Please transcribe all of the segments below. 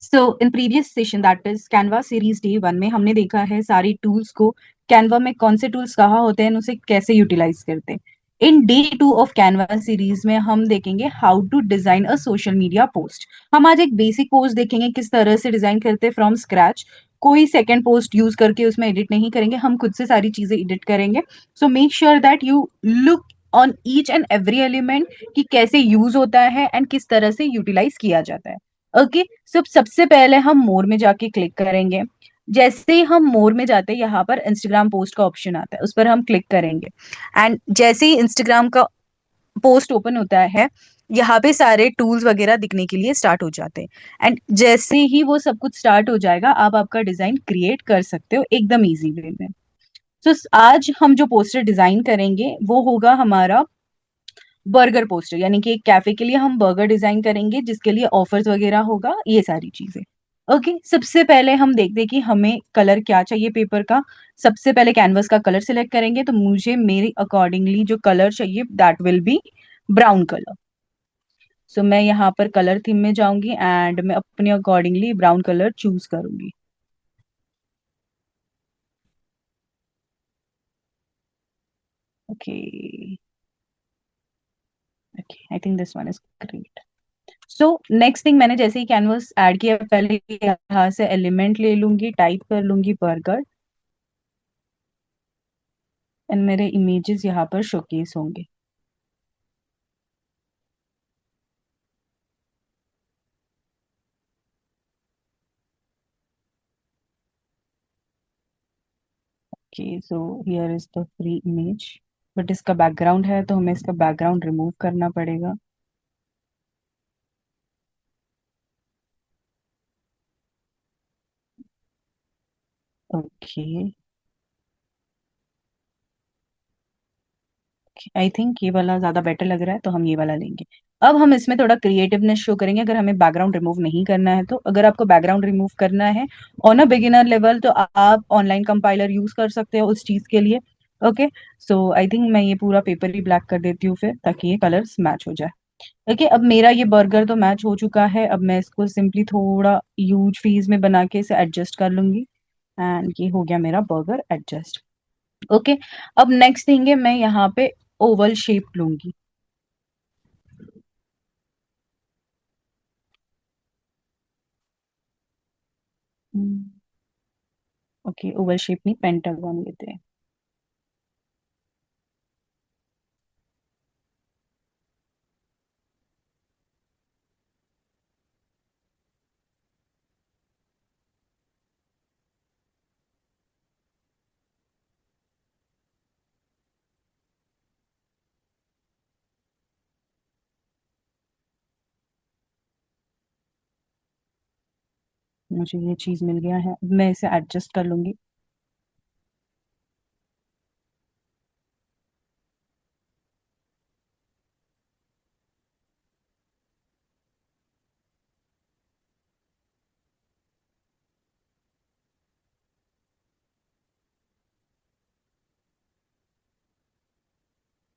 So in previous session that is Canva series day one में हमने देखा है सारी टूल्स को, कैनवा में कौन से टूल्स कहाँ होते हैं, उसे कैसे यूटिलाइज करते हैं। In day two of Canva series में हम देखेंगे how to design a social media post. हम आज एक बेसिक पोस्ट देखेंगे किस तरह से डिजाइन करते हैं फ्रॉम स्क्रैच। कोई सेकेंड पोस्ट यूज करके उसमें एडिट नहीं करेंगे, हम खुद से सारी चीजें एडिट करेंगे। So make sure that you look on each and every element कि कैसे यूज होता है एंड किस तरह से यूटिलाइज किया जाता है। ओके, सबसे पहले हम मोर में जाके क्लिक करेंगे। जैसे ही हम मोर में जाते हैं, यहाँ पर इंस्टाग्राम पोस्ट का ऑप्शन आता है, उस पर हम क्लिक करेंगे। एंड जैसे ही इंस्टाग्राम का पोस्ट ओपन होता है, यहाँ पे सारे टूल्स वगैरह दिखने के लिए स्टार्ट हो जाते हैं। एंड जैसे ही वो सब कुछ स्टार्ट हो जाएगा, आप आपका डिजाइन क्रिएट कर सकते हो एकदम इजी वे में। तो आज हम जो पोस्टर डिजाइन करेंगे वो होगा हमारा बर्गर पोस्टर, यानी कि एक कैफे के लिए हम बर्गर डिजाइन करेंगे जिसके लिए ऑफर्स वगैरह होगा, ये सारी चीजें। ओके, सबसे पहले हम देखते हैं कि हमें कलर क्या चाहिए पेपर का। सबसे पहले कैनवस का कलर सिलेक्ट करेंगे, तो मुझे मेरे अकॉर्डिंगली जो कलर चाहिए that will be brown colour. So मैं यहाँ पर कलर थीम में जाऊंगी एंड मैं अपने अकॉर्डिंगली ब्राउन कलर चूज करूंगी। Okay, okay, I think this one is great. So next thing, मैंने जैसे ही कैनवस ऐड किया, पहले यहाँ से एलिमेंट ले लूंगी, टाइप कर लूंगी बर्गर, एंड मेरे इमेजेस यहाँ पर शोकेस होंगे। Okay, so here is the free image, but इसका बैकग्राउंड है तो हमें इसका बैकग्राउंड रिमूव करना पड़ेगा। ओके, आई थिंक ये वाला ज्यादा बेटर लग रहा है, तो हम ये वाला लेंगे। अब हम इसमें थोड़ा क्रिएटिवनेस शो करेंगे, अगर हमें बैकग्राउंड रिमूव नहीं करना है तो। अगर आपको बैकग्राउंड रिमूव करना है ऑन अ बिगिनर लेवल, तो आप ऑनलाइन कंपाइलर यूज कर सकते हो उस चीज के लिए। ओके, सो आई थिंक मैं ये पूरा पेपर ही ब्लैक कर देती हूँ फिर, ताकि ये कलर्स मैच हो जाए। ओके, अब मेरा ये बर्गर तो मैच हो चुका है, अब मैं इसको सिंपली थोड़ा ह्यूज फीस में बना के इसे एडजस्ट कर लूंगी। एंड ये हो गया मेरा बर्गर एडजस्ट। ओके, अब नेक्स्ट थिंग है, मैं यहाँ पे ओवल शेप लूंगी। ओके, ओवल शेप नहीं, पेंटागन लेते हैं। मुझे ये चीज मिल गया है, अब मैं इसे एडजस्ट कर लूंगी।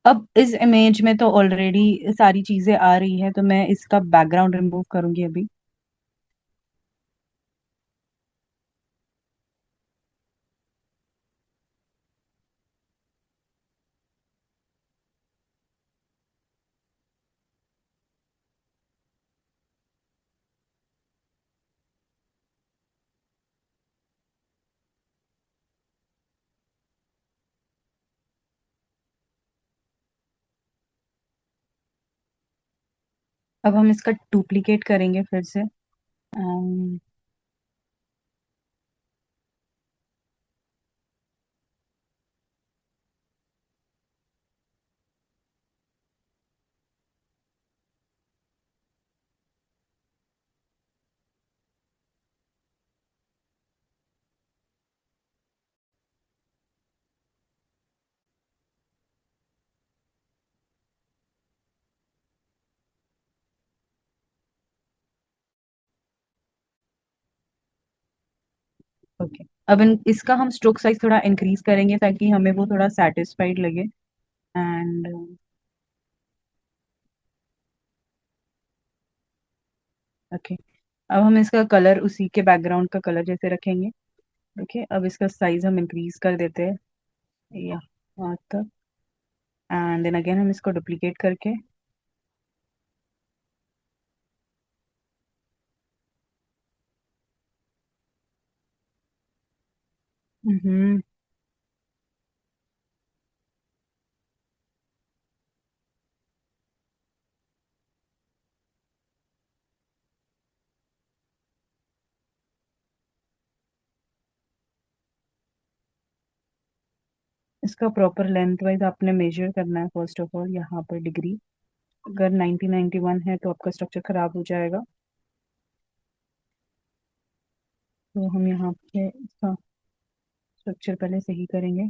अब इस इमेज में तो ऑलरेडी सारी चीजें आ रही है, तो मैं इसका बैकग्राउंड रिमूव करूंगी अभी। अब हम इसका डुप्लीकेट करेंगे फिर से। ओके, अब इसका हम स्ट्रोक साइज थोड़ा इंक्रीज करेंगे ताकि हमें वो थोड़ा सेटिस्फाइड लगे। एंड ओके, अब हम इसका कलर उसी के बैकग्राउंड का कलर जैसे रखेंगे। ओके, अब इसका साइज हम इंक्रीज कर देते हैं यहाँ तक, एंड देन अगेन हम इसको डुप्लीकेट करके हम्म इसका प्रॉपर लेंथ वाइज आपने मेजर करना है फर्स्ट ऑफ ऑल यहाँ पर डिग्री। अगर 1991 है तो आपका स्ट्रक्चर खराब हो जाएगा। तो हम यहाँ पे इसका स्ट्रक्चर पहले सही करेंगे।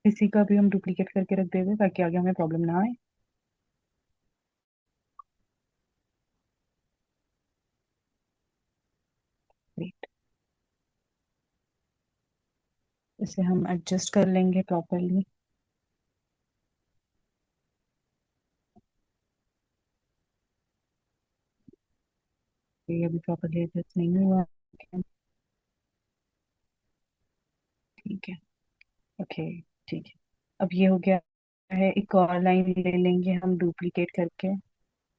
इसी का भी हम डुप्लीकेट करके रख देंगे ताकि आगे हमें प्रॉब्लम ना आए। ग्रेट। इसे हम एडजस्ट कर लेंगे प्रॉपरली। ये अभी प्रॉपरली एडजस्ट नहीं हुआ। ठीक है। ओके। ठीक है। अब ये हो गया है। एक और लाइन ले लेंगे हम डुप्लीकेट करके,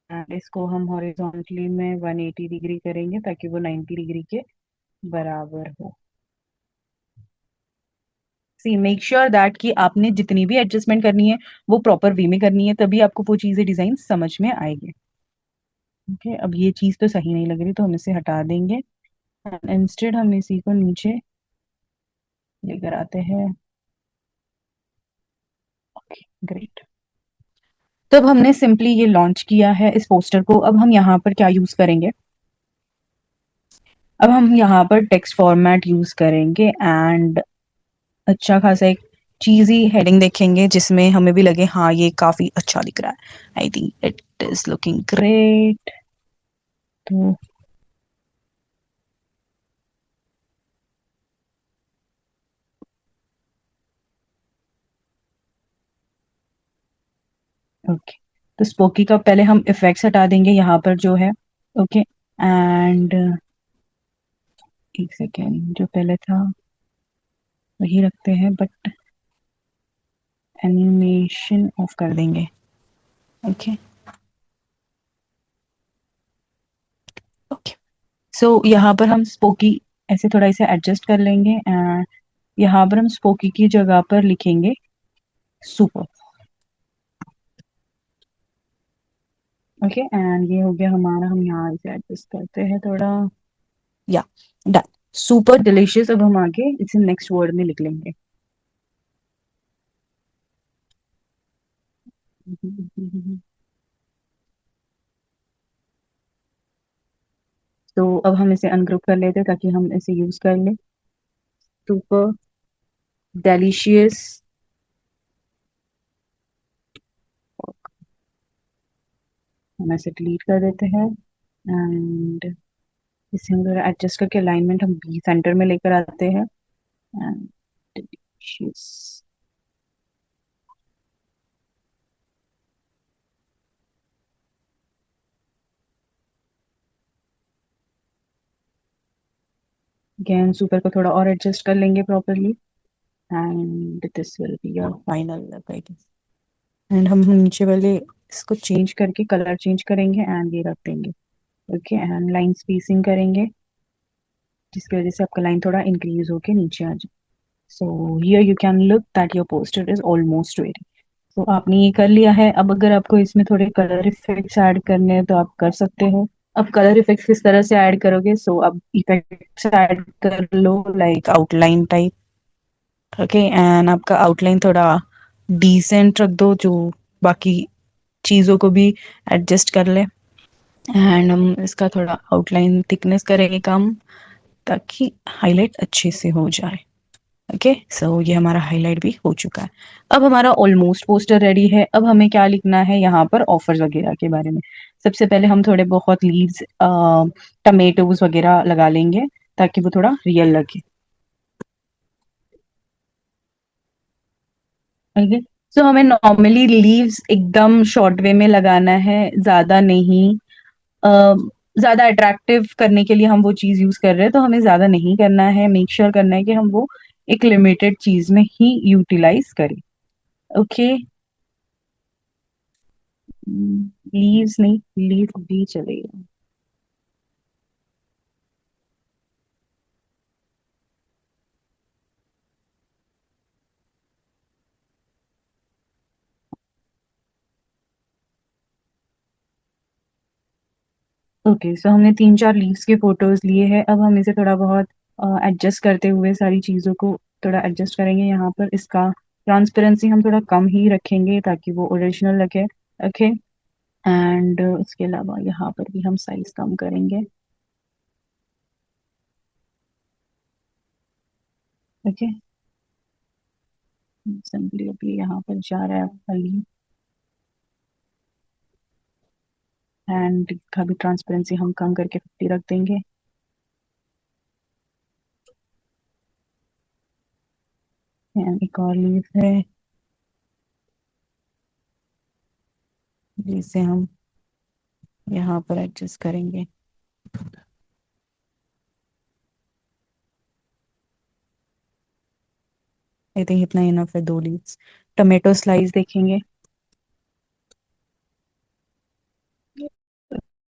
एंड इसको हम हॉरिजॉन्टली में 180 डिग्री करेंगे ताकि वो 90 डिग्री के बराबर हो। सी मेक श्योर दैट कि आपने जितनी भी एडजस्टमेंट करनी है वो प्रॉपर वे में करनी है, तभी आपको वो चीज़ें डिजाइन समझ में आएगी। ओके, अब ये चीज़ तो सही नहीं लग रही तो हम इसे हटा देंगे। इंस्टेड हम इसी को नीचे लेकर आते हैं। Okay, great. तब हमने सिंपली ये लॉन्च किया है इस पोस्टर को। अब हम यहाँ पर क्या यूज करेंगे? अब हम यहाँ पर टेक्स्ट फॉर्मेट यूज करेंगे एंड अच्छा खासा एक चीजी हेडिंग देखेंगे जिसमें हमें भी लगे हाँ ये काफी अच्छा दिख रहा है। I think it is looking great. तो ओके, तो स्पोकी का पहले हम इफेक्ट्स हटा देंगे यहाँ पर जो है। ओके, एंड एक सेकेंड, जो पहले था वही रखते हैं बट एनिमेशन ऑफ कर देंगे। ओके। ओके, सो यहाँ पर हम स्पोकी ऐसे थोड़ा इसे एडजस्ट कर लेंगे एंड यहाँ पर हम स्पोकी की जगह पर लिखेंगे सुपर। ओके, एंड ये हो गया हमारा। हम यहाँ इसे एडजस्ट करते हैं थोड़ा। या डन। Super delicious. अब हम आगे इसे नेक्स्ट वर्ड में लिख लेंगे। तो अब हम इसे अनग्रुप कर लेते हैं ताकि हम इसे यूज कर ले। Super delicious. हम इसे डिलीट कर देते हैं एंड इसे हम थोड़ा एडजस्ट करके अलाइनमेंट हम बी सेंटर में लेकर आते हैं एंड डिलीशियस। अगेन सुपर को थोड़ा और एडजस्ट कर लेंगे properly and this will be your final look I guess. And हम नीचे वाले इसको चेंज करके कलर चेंज करेंगे एंड ये रख देंगे। ओके, एंड लाइन स्पेसिंग करेंगे जिसकी वजह से आपका लाइन थोड़ा इंक्रीज होके नीचे आ जाए। So here you can look that your poster is almost ready. तो आपने ये कर लिया है। अब अगर आपको इसमें थोड़े कलर इफेक्ट्स ऐड करने हैं तो आप कर सकते हो। अब कलर इफेक्ट्स किस तरह से ऐड करोगे? सो अब इफेक्ट्स ऐड कर लो like outline type. Okay, and आपका आउटलाइन थोड़ा डिसेंट रख दो, जो बाकी चीज़ों को भी एडजस्ट कर ले। एंड हम इसका थोड़ा आउटलाइन थिकनेस करेंगे कम, ताकि हाईलाइट अच्छे से हो जाए। ओके, सो ये हमारा हाईलाइट भी हो चुका है। अब हमारा ऑलमोस्ट पोस्टर रेडी है। अब हमें क्या लिखना है यहाँ पर ऑफर्स वगैरह के बारे में। सबसे पहले हम थोड़े बहुत लीव्स, टमेटोज वगैरह लगा लेंगे, ताकि वो थोड़ा रियल लगे। ओके, सो हमें नॉर्मली लीव्स एकदम शॉर्ट वे में लगाना है, ज्यादा नहीं। अ, ज्यादा अट्रैक्टिव करने के लिए हम वो चीज यूज कर रहे हैं, तो हमें ज्यादा नहीं करना है। मेक श्योर करना है कि हम वो एक लिमिटेड चीज में ही यूटिलाइज करें। ओके, लीव्स नहीं, लीव भी चलेगा। ओके, सो हमने तीन चार लीव्स के फोटोज लिए हैं। अब हम इसे थोड़ा बहुत एडजस्ट करते हुए सारी चीजों को थोड़ा एडजस्ट करेंगे। यहाँ पर इसका ट्रांसपेरेंसी हम थोड़ा कम ही रखेंगे, ताकि वो ओरिजिनल लगे। ओके, एंड उसके अलावा यहाँ पर भी हम साइज कम करेंगे। ओके, सिंपली अभी यहाँ पर जा रहा है खाली। एंड का भी ट्रांसपेरेंसी हम कम करके 50 रख देंगे। एंड एक और लीव है, जिसे हम यहाँ पर एडजस्ट करेंगे। आई थिंक इतना इनफ है, दो लीव्स। टमेटो स्लाइस देखेंगे।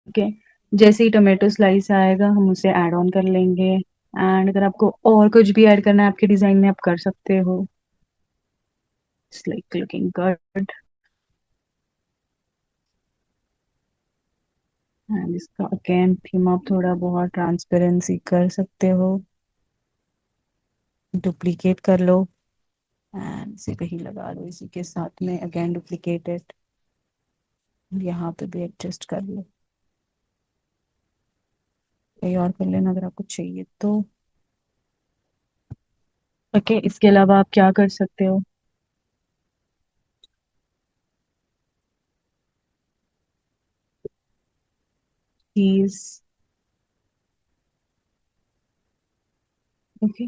ओके, जैसे ही टोमेटो स्लाइस आएगा हम उसे ऐड ऑन कर लेंगे। एंड अगर आपको और कुछ भी ऐड करना है आपके डिजाइन में, आप कर सकते हो। It's like looking good. And इसका अगेन थीम आप थोड़ा बहुत ट्रांसपेरेंसी कर सकते हो, डुप्लीकेट कर लो एंड इसे कहीं लगा दो इसी के साथ में, अगेन डुप्लीकेटेड। यहाँ पे भी एडजस्ट कर लो, कहीं और कर लेना अगर आपको चाहिए तो। ओके, इसके अलावा आप क्या कर सकते हो? चीज। ओके,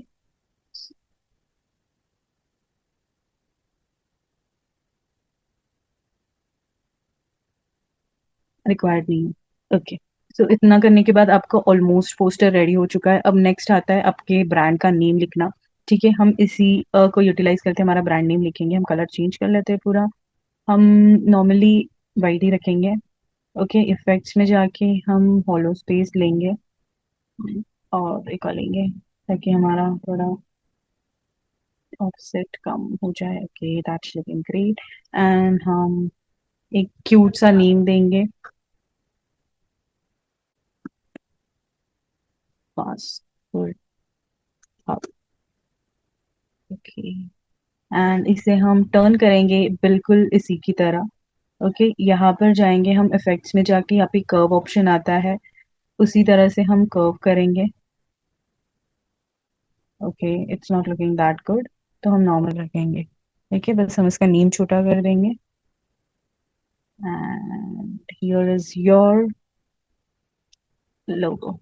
रिक्वायर्ड नहीं है। ओके, सो इतना करने के बाद आपका ऑलमोस्ट पोस्टर रेडी हो चुका है। अब नेक्स्ट आता है आपके ब्रांड का नेम लिखना। ठीक है, हम इसी को यूटिलाइज करते हैं, हमारा ब्रांड नेम लिखेंगे। हम कलर चेंज कर लेते हैं पूरा। हम नॉर्मली वाइट ही रखेंगे। ओके, इफेक्ट्स में जाके हम हॉलो स्पेस लेंगे और एक और लेंगे, ताकि हमारा थोड़ा ऑफसेट कम हो जाए। Okay, that's looking great. And हम एक क्यूट सा नेम देंगे, पासवर्ड। ओके, एंड इसे हम टर्न करेंगे बिल्कुल इसी की तरह। ओके, यहाँ पर जाएंगे हम इफेक्ट्स में जाके, यहाँ पे कर्व ऑप्शन आता है, उसी तरह से हम कर्व करेंगे। Okay, it's not looking that good, तो हम नॉर्मल रखेंगे। ठीक है, बस हम इसका नेम छोटा कर देंगे। And here is your logo.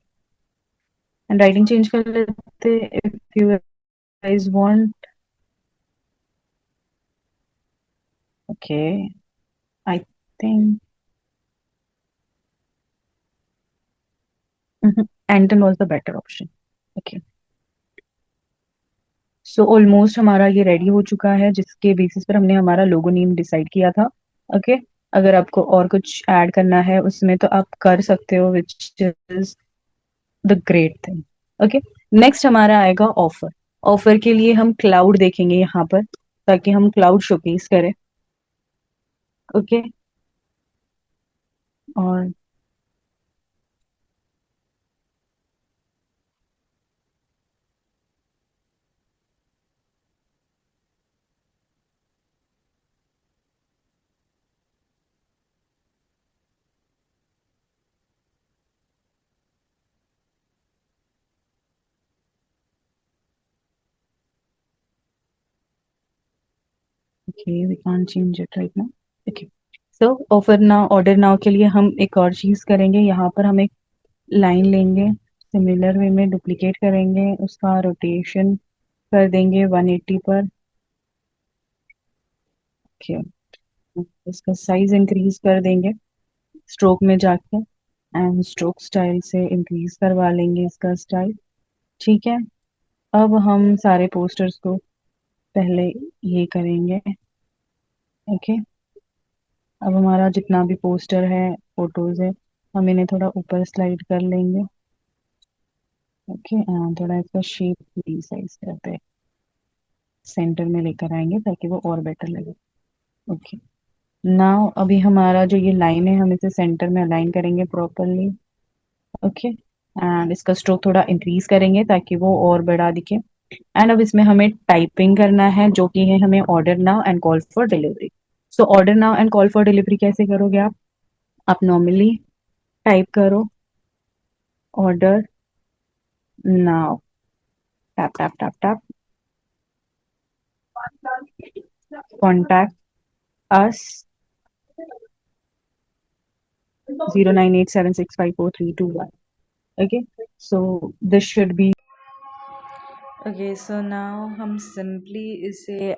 And writing change कर लेते if you guys want. Okay, I think Anton was the better option. Okay, so almost हमारा ये रेडी हो चुका है, जिसके बेसिस पर हमने हमारा लोगो नेम डिसाइड किया था। ओके, अगर आपको और कुछ ऐड करना है उसमें तो आप कर सकते हो, which is the great thing. Okay, next हमारा आएगा ऑफर। ऑफर के लिए हम क्लाउड देखेंगे यहाँ पर, ताकि हम क्लाउड शोकेस करें। ओके, और okay, we can't change it right now. Okay, so offer now, order now के लिए हम एक और चीज करेंगे। यहाँ पर हम एक लाइन लेंगे, सिमिलर वे में डुप्लीकेट करेंगे, उसका रोटेशन कर देंगे 180 पर। ओके, इसका साइज इंक्रीज कर देंगे स्ट्रोक में जाके, एंड स्ट्रोक स्टाइल से इंक्रीज करवा लेंगे इसका स्टाइल। ठीक है, अब हम सारे पोस्टर्स को पहले ये करेंगे। ओके, अब हमारा जितना भी पोस्टर है, फोटोज है, हम इन्हें थोड़ा ऊपर स्लाइड कर लेंगे। ओके, थोड़ा इसका शेप रिसाइज करते हैं, सेंटर में लेकर आएंगे ताकि वो और बेटर लगे। ओके, नाउ अभी हमारा जो ये लाइन है, हम इसे सेंटर में अलाइन करेंगे प्रॉपरली। ओके, एंड इसका स्ट्रोक थोड़ा इंक्रीज करेंगे ताकि वो और बड़ा दिखे। एंड अब इसमें हमें टाइपिंग करना है, जो कि है हमें order now and call for delivery. So order now and call for delivery कैसे करोगे आप नॉर्मली टाइप करो order now, tap tap tap tap, contact us 0987654321। Okay, so this should be okay. So now हम simply इसे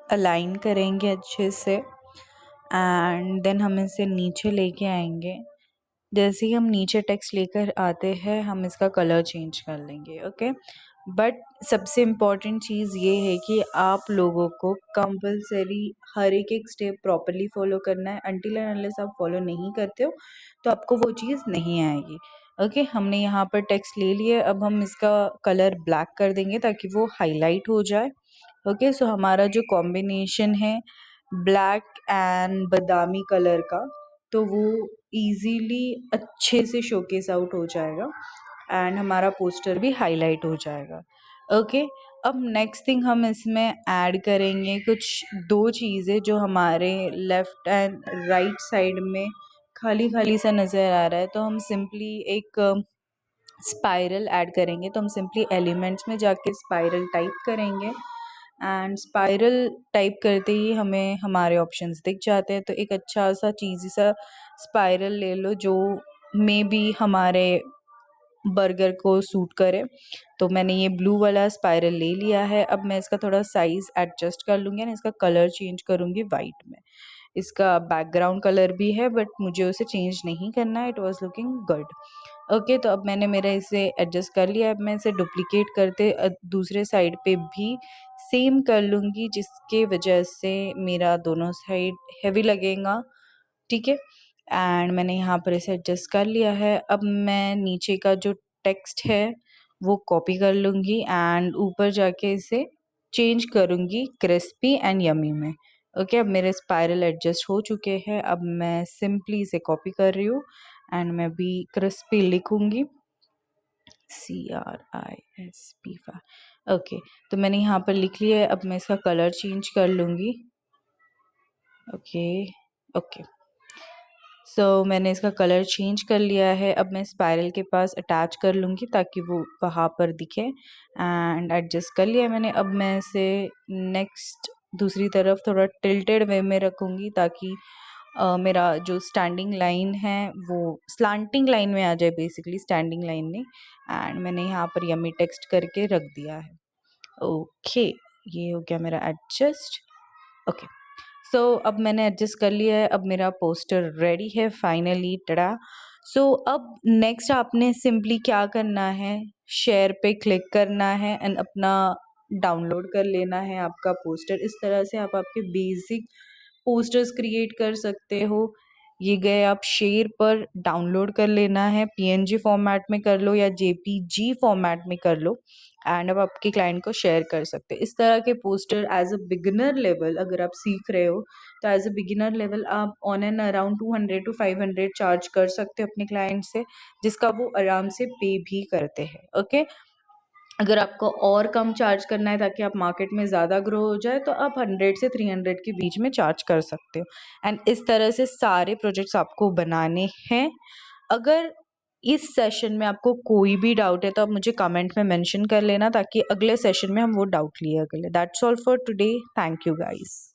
align करेंगे अच्छे से, and then हम इसे नीचे लेके आएंगे। जैसे ही हम नीचे टेक्स्ट लेकर आते हैं, हम इसका कलर चेंज कर लेंगे। ओके, बट सबसे इम्पॉर्टेंट चीज़ ये है कि आप लोगों को कंपलसरी हर एक स्टेप प्रॉपरली फॉलो करना है। अनटिल एंड अनलेस आप फॉलो नहीं करते हो तो आपको वो चीज़ नहीं आएगी। ओके, हमने यहाँ पर टेक्स्ट ले लिया, अब हम इसका कलर ब्लैक कर देंगे ताकि वो हाईलाइट हो जाए। ओके, सो हमारा जो कॉम्बिनेशन है ब्लैक एंड बादामी कलर का, तो वो इजीली अच्छे से शोकेस आउट हो जाएगा एंड हमारा पोस्टर भी हाईलाइट हो जाएगा। ओके, अब नेक्स्ट थिंग हम इसमें ऐड करेंगे कुछ दो चीज़ें जो हमारे लेफ्ट एंड राइट साइड में खाली खाली सा नज़र आ रहा है। तो हम सिंपली एक स्पाइरल ऐड करेंगे। तो हम सिंपली एलिमेंट्स में जाके स्पाइरल टाइप करेंगे, एंड स्पाइरल टाइप करते ही हमें हमारे ऑप्शंस दिख जाते हैं। तो एक अच्छा सा चीज़ी सा स्पाइरल ले लो जो मे बी हमारे बर्गर को सूट करे। तो मैंने ये ब्लू वाला स्पाइरल ले लिया है। अब मैं इसका थोड़ा साइज एडजस्ट कर लूँगी एंड इसका कलर चेंज करूँगी वाइट में। इसका बैकग्राउंड कलर भी है बट मुझे उसे चेंज नहीं करना है, it was looking good. Okay, तो अब मैंने मेरा इसे एडजस्ट कर लिया। अब मैं इसे डुप्लीकेट करते दूसरे साइड पे भी सेम कर लूँगी, जिसके वजह से मेरा दोनों साइड हैवी लगेगा। ठीक है, एंड मैंने यहाँ पर इसे एडजस्ट कर लिया है। अब मैं नीचे का जो टेक्स्ट है वो कॉपी कर लूँगी एंड ऊपर जाके इसे चेंज करूँगी क्रिस्पी एंड यमी में। ओके, अब मेरे स्पाइरल एडजस्ट हो चुके हैं। अब मैं सिंपली इसे कॉपी कर रही हूँ एंड मैं भी क्रिस्पी लिखूँगी, CRISP। ओके, तो मैंने यहाँ पर लिख लिया है। अब मैं इसका कलर चेंज कर लूँगी। ओके ओके, मैंने इसका कलर चेंज कर लिया है। अब मैं स्पाइरल के पास अटैच कर लूँगी ताकि वो वहाँ पर दिखे, एंड एडजस्ट कर लिया मैंने। अब मैं इसे नेक्स्ट दूसरी तरफ थोड़ा टिल्टेड वे में रखूँगी ताकि मेरा जो स्टैंडिंग लाइन है वो स्लांटिंग लाइन में आ जाए, बेसिकली स्टैंडिंग लाइन नहीं। एंड मैंने यहाँ पर यमी टेक्स्ट करके रख दिया है। ओके, ये हो गया मेरा एडजस्ट। ओके, अब मैंने एडजस्ट कर लिया है। अब मेरा पोस्टर रेडी है फाइनली, टड़ा। अब नेक्स्ट आपने सिंपली क्या करना है, शेयर पे क्लिक करना है एंड अपना डाउनलोड कर लेना है आपका पोस्टर। इस तरह से आप आपके बेसिक पोस्टर्स क्रिएट कर सकते हो। ये गए, आप शेयर पर डाउनलोड कर लेना है, PNG फॉर्मेट में कर लो या JPG फॉर्मेट में कर लो, एंड अब आपके क्लाइंट को शेयर कर सकते हो। इस तरह के poster as a beginner level अगर आप सीख रहे हो तो एज अ बिगिनर लेवल आप on and around 200 to 500 charge कर सकते हो अपने क्लाइंट से, जिसका वो आराम से पे भी करते हैं। ओके, अगर आपको और कम चार्ज करना है ताकि आप मार्केट में ज़्यादा ग्रो हो जाए तो आप 100 से 300 के बीच में चार्ज कर सकते हो। एंड इस तरह से सारे प्रोजेक्ट्स आपको बनाने हैं। अगर इस सेशन में आपको कोई भी डाउट है तो आप मुझे कमेंट में मेंशन कर लेना, ताकि अगले सेशन में हम वो डाउट क्लियर कर ले। That's all for today. Thank you guys.